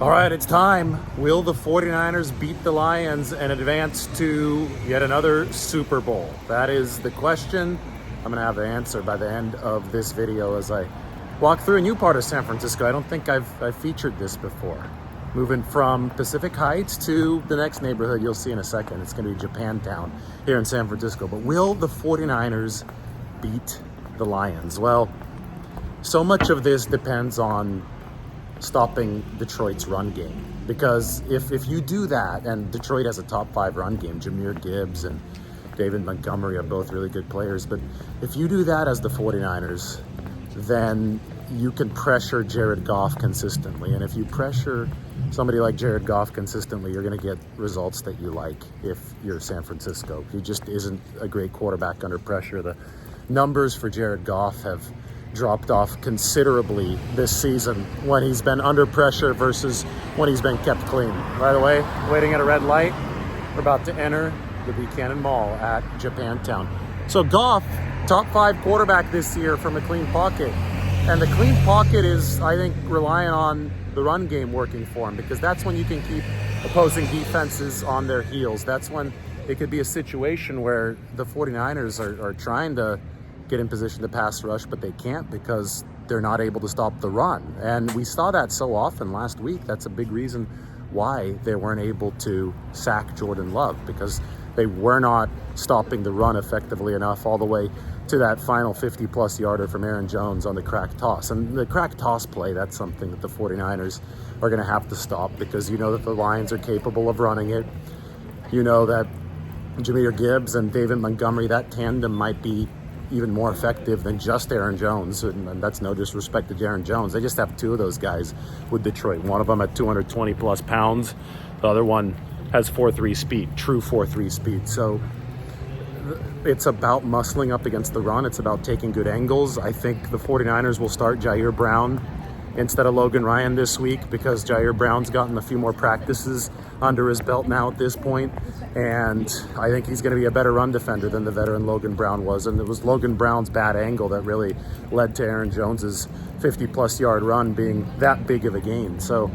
All right, it's time. Will the 49ers beat the Lions and advance to yet another Super Bowl? That is the question. I'm going to have the answer by the end of this video as I walk through a new part of San Francisco. I don't think I've featured this before. Moving from Pacific Heights to the next neighborhood you'll see in a second. It's going to be Japantown here in San Francisco. But will the 49ers beat the Lions? Well, so much of this depends on stopping Detroit's run game, because if you do that, and Detroit has a top 5 run game, Jahmyr Gibbs and David Montgomery are both really good players, but if you do that as the 49ers, then you can pressure Jared Goff consistently. And if you pressure somebody like Jared Goff consistently, you're going to get results that you like if you're San Francisco. He just isn't a great quarterback under pressure. The numbers for Jared Goff have dropped off considerably this season when he's been under pressure versus when he's been kept clean. By the way, waiting at a red light, we're about to enter the Buchanan Mall at Japantown. So Goff, top 5 quarterback this year from a clean pocket. And the clean pocket is, I think, relying on the run game working for him, because that's when you can keep opposing defenses on their heels. That's when it could be a situation where the 49ers are trying to get in position to pass rush, but they can't because they're not able to stop the run. And we saw that so often last week. That's a big reason why they weren't able to sack Jordan Love, because they were not stopping the run effectively enough all the way to that final 50-plus yarder from Aaron Jones on the crack toss. And the crack toss play, that's something that the 49ers are going to have to stop, because you know that the Lions are capable of running it. You know that Jahmyr Gibbs and David Montgomery, that tandem might be even more effective than just Aaron Jones, and that's no disrespect to Aaron Jones. They just have 2 of those guys with Detroit. One of them at 220 plus pounds. The other one has 4.3 speed, true 4.3 speed. So it's about muscling up against the run. It's about taking good angles. I think the 49ers will start Jair Brown instead of Logan Ryan this week, because Jair Brown's gotten a few more practices under his belt now at this point, and I think he's going to be a better run defender than the veteran Logan Brown was. And it was Logan Brown's bad angle that really led to Aaron Jones's 50-plus yard run being that big of a gain. So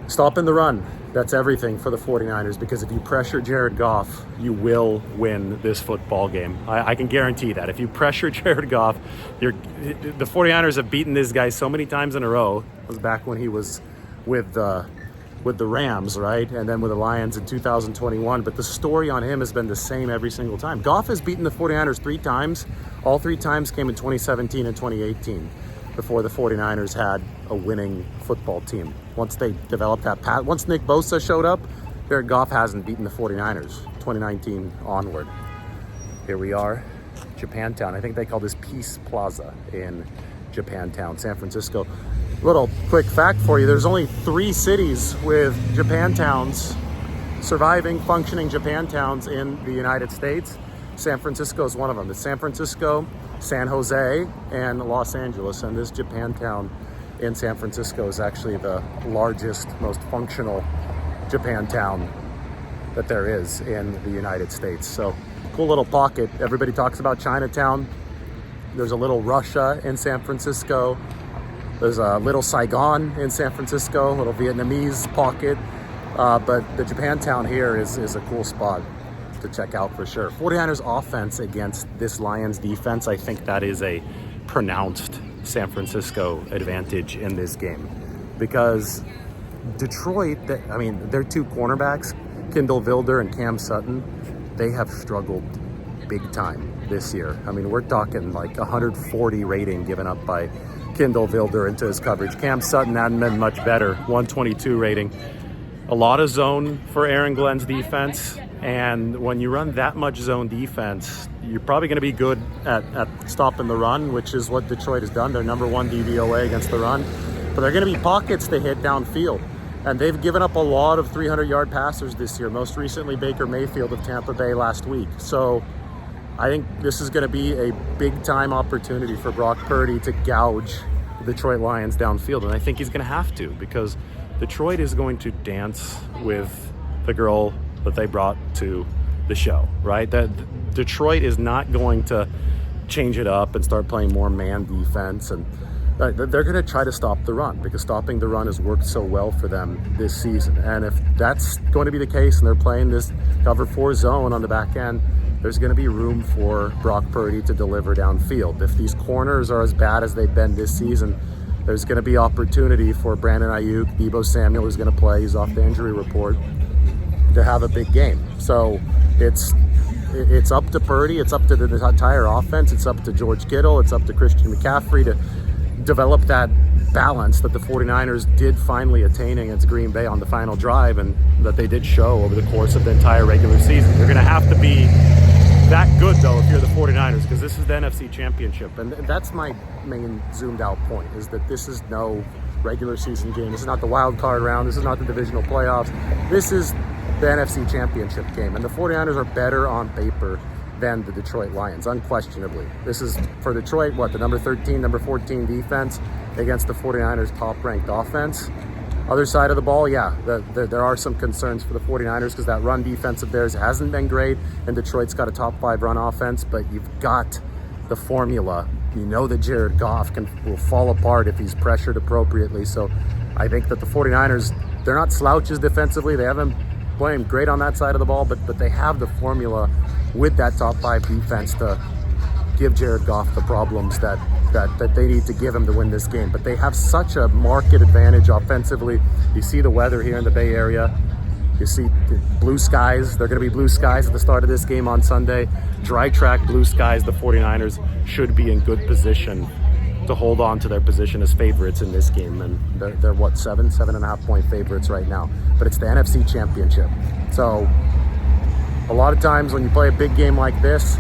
stopping the run, that's everything for the 49ers, because if you pressure Jared Goff, you will win this football game. I can guarantee that. If you pressure Jared Goff, the 49ers have beaten this guy so many times in a row. It was back when he was with the Rams, right? And then with the Lions in 2021. But the story on him has been the same every single time. Goff has beaten the 49ers 3 times. All 3 times came in 2017 and 2018. Before the 49ers had a winning football team. Once they developed that path, once Nick Bosa showed up, Jared Goff hasn't beaten the 49ers 2019 onward. Here we are, Japantown. I think they call this Peace Plaza in Japantown, San Francisco. Little quick fact for you, there's only 3 cities with Japantowns, surviving, functioning Japantowns in the United States. San Francisco is one of them. It's San Francisco, San Jose, and Los Angeles. And this Japantown in San Francisco is actually the largest, most functional Japantown that there is in the United States. So cool little pocket. Everybody talks about Chinatown. There's a little Russia in San Francisco. There's a little Saigon in San Francisco, a little Vietnamese pocket. But the Japantown here is a cool spot to check out for sure. 49ers offense against this Lions defense, I think that is a pronounced San Francisco advantage in this game, because Detroit, their 2 cornerbacks, Kindle Vilder and Cam Sutton, they have struggled big time this year. We're talking like 140 rating given up by Kindle Vilder into his coverage. Cam Sutton hadn't been much better, 122 rating. A lot of zone for Aaron Glenn's defense. And when you run that much zone defense, you're probably going to be good at stopping the run, which is what Detroit has done. They're number 1 DVOA against the run. But they're going to be pockets to hit downfield. And they've given up a lot of 300-yard passers this year, most recently Baker Mayfield of Tampa Bay last week. So I think this is going to be a big-time opportunity for Brock Purdy to gouge the Detroit Lions downfield. And I think he's going to have to, because Detroit is going to dance with the girl that they brought to the show, right? That Detroit is not going to change it up and start playing more man defense and They're going to try to stop the run because stopping the run has worked so well for them this season. And if that's going to be the case and they're playing this cover 4 zone on the back end, there's going to be room for Brock Purdy to deliver downfield. If these corners are as bad as they've been this season, there's going to be opportunity for Brandon Ayuk, Deebo Samuel, who's going to play, he's off the injury report, to have a big game. So it's up to Purdy, it's up to the entire offense, it's up to George Kittle, it's up to Christian McCaffrey to develop that balance that the 49ers did finally attain against Green Bay on the final drive, and that they did show over the course of the entire regular season. You're going to have to be that good, though, if you're the 49ers, because this is the NFC Championship. And that's my main zoomed out point, is that this is no regular season game. This is not the wild card round. This is not the divisional playoffs. This is the NFC Championship game. And the 49ers are better on paper than the Detroit Lions, unquestionably. This is, for Detroit, the number 13, number 14 defense against the 49ers' top-ranked offense. Other side of the ball, there are some concerns for the 49ers because that run defense of theirs hasn't been great, and Detroit's got a top-5 run offense, but you've got the formula. You know that Jared Goff will fall apart if he's pressured appropriately. So I think that the 49ers, they're not slouches defensively. They haven't playing great on that side of the ball, but they have the formula with that top 5 defense to give Jared Goff the problems that they need to give him to win this game. But they have such a marked advantage offensively. You see the weather here in the Bay Area. You see blue skies. They're going to be blue skies at the start of this game on Sunday. Dry track, blue skies. The 49ers should be in good position to hold on to their position as favorites in this game. And they're 7.5 point favorites right now. But it's the NFC Championship. So a lot of times when you play a big game like this,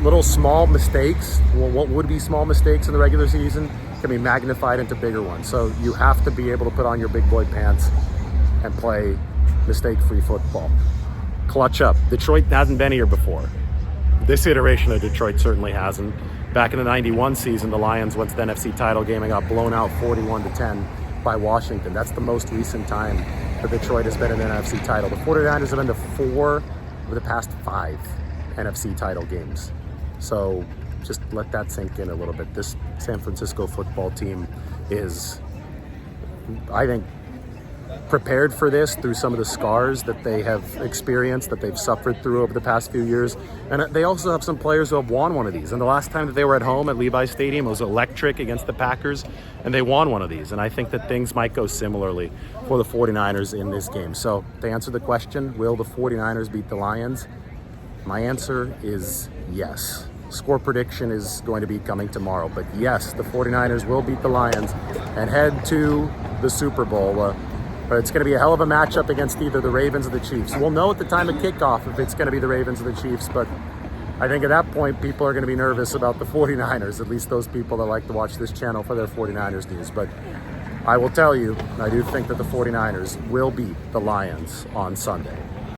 little small mistakes, what would be small mistakes in the regular season, can be magnified into bigger ones. So you have to be able to put on your big boy pants and play mistake-free football. Clutch up. Detroit hasn't been here before. This iteration of Detroit certainly hasn't. Back in the 91 season, the Lions went to the NFC title game and got blown out 41-10 by Washington. That's the most recent time that Detroit has been in an NFC title. The 49ers have been to 4 of the past 5 NFC title games. So just let that sink in a little bit. This San Francisco football team is, I think, prepared for this through some of the scars that they have experienced, that they've suffered through over the past few years. And they also have some players who have won one of these. And the last time that they were at home at Levi's Stadium, it was electric against the Packers, and they won one of these. And I think that things might go similarly for the 49ers in this game. So to answer the question, will the 49ers beat the Lions? My answer is yes. Score prediction is going to be coming tomorrow. But yes, the 49ers will beat the Lions and head to the Super Bowl. It's going to be a hell of a matchup against either the Ravens or the Chiefs. We'll know at the time of kickoff if it's going to be the Ravens or the Chiefs, but I think at that point, people are going to be nervous about the 49ers, at least those people that like to watch this channel for their 49ers news. But I will tell you, I do think that the 49ers will beat the Lions on Sunday.